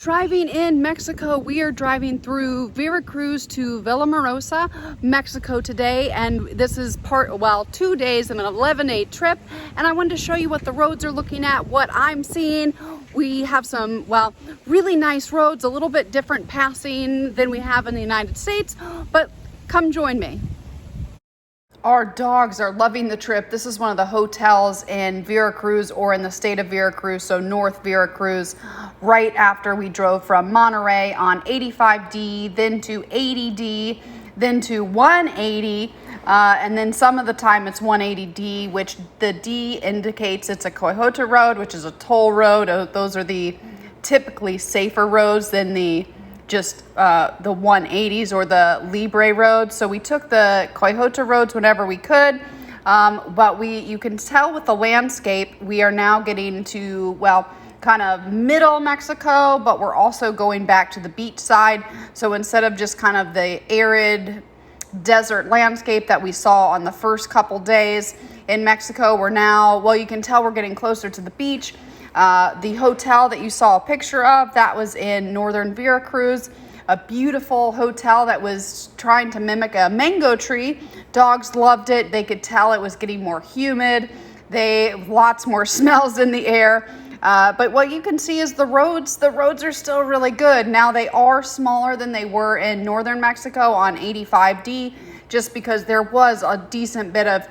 Driving in Mexico, we are driving through Veracruz to Villahermosa, Mexico today, and this is 2 days of an 11-day trip, and I wanted to show you what the roads are looking at, what I'm seeing. We have some, really nice roads, a little bit different passing than we have in the United States, but come join me. Our dogs are loving the trip. This is one of the hotels in Veracruz, or in the state of Veracruz, so North Veracruz, right after we drove from Monterrey on 85D, then to 80D, then to 180, and then some of the time it's 180D, which the D indicates it's a Coyota road, which is a toll road. Those are the typically safer roads than the 180s or the Libre roads. So we took the Coyota roads whenever we could, but you can tell with the landscape, we are now getting to, kind of middle Mexico, but we're also going back to the beach side. So instead of just kind of the arid desert landscape that we saw on the first couple days in Mexico, we're now, you can tell we're getting closer to the beach. The hotel that you saw a picture of, that was in northern Veracruz, a beautiful hotel that was trying to mimic a mango tree. Dogs loved it. They could tell it was getting more humid. Lots more smells in the air. But what you can see is the roads are still really good. Now they are smaller than they were in northern Mexico on 85D, just because there was a decent bit of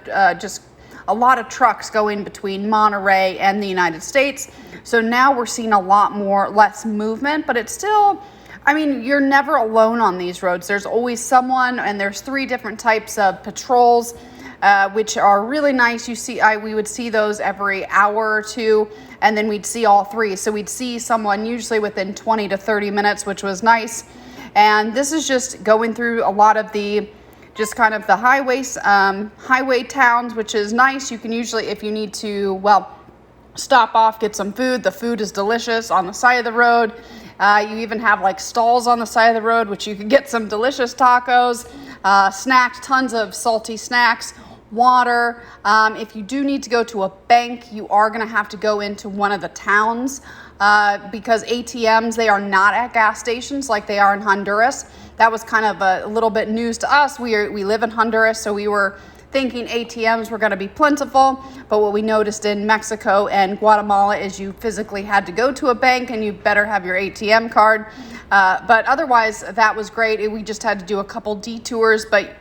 a lot of trucks going between Monterrey and the United States. So now we're seeing less movement, but it's still, you're never alone on these roads. There's always someone, and there's 3 different types of patrols, which are really nice. We would see those every hour or two, and then we'd see all 3. So we'd see someone usually within 20 to 30 minutes, which was nice. And this is just going through a lot of the highway towns, which is nice. You can usually, if you need to, stop off, get some food. The food is delicious on the side of the road. You even have stalls on the side of the road, which you can get some delicious tacos, snacks, tons of salty snacks, water. If you do need to go to a bank, you are going to have to go into one of the towns, because ATMs, they are not at gas stations like they are in Honduras. That was kind of a little bit news to us. We live in Honduras, so we were thinking ATMs were going to be plentiful, but what we noticed in Mexico and Guatemala is you physically had to go to a bank, and you better have your ATM card. But otherwise, that was great. We just had to do a couple detours, but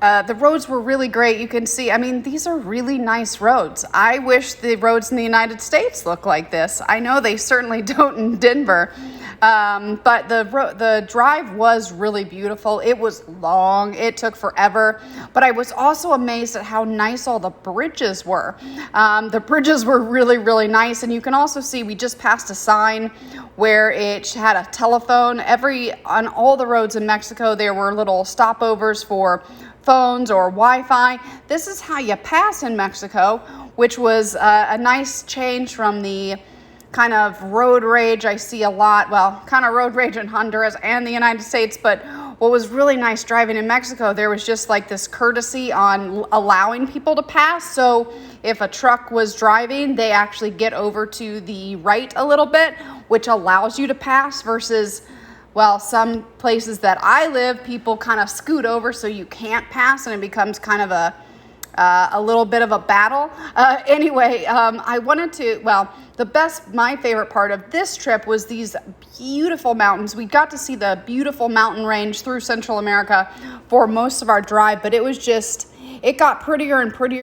the roads were really great. You can see, these are really nice roads. I wish the roads in the United States look like this. I know they certainly don't in Denver. But the drive was really beautiful. It was long. It took forever. But I was also amazed at how nice all the bridges were. The bridges were really, really nice. And you can also see, we just passed a sign where it had a telephone. On all the roads in Mexico, there were little stopovers for phones or Wi-Fi. This is how you pass in Mexico, which was a nice change from the kind of road rage I see a lot. Kind of road rage in Honduras and the United States. But what was really nice driving in Mexico, there was just this courtesy on allowing people to pass. So if a truck was driving, they actually get over to the right a little bit, which allows you to pass, versus some places that I live, people kind of scoot over so you can't pass, and it becomes kind of a little bit of a battle. I wanted to, my favorite part of this trip was these beautiful mountains. We got to see the beautiful mountain range through Central America for most of our drive, but it got prettier and prettier.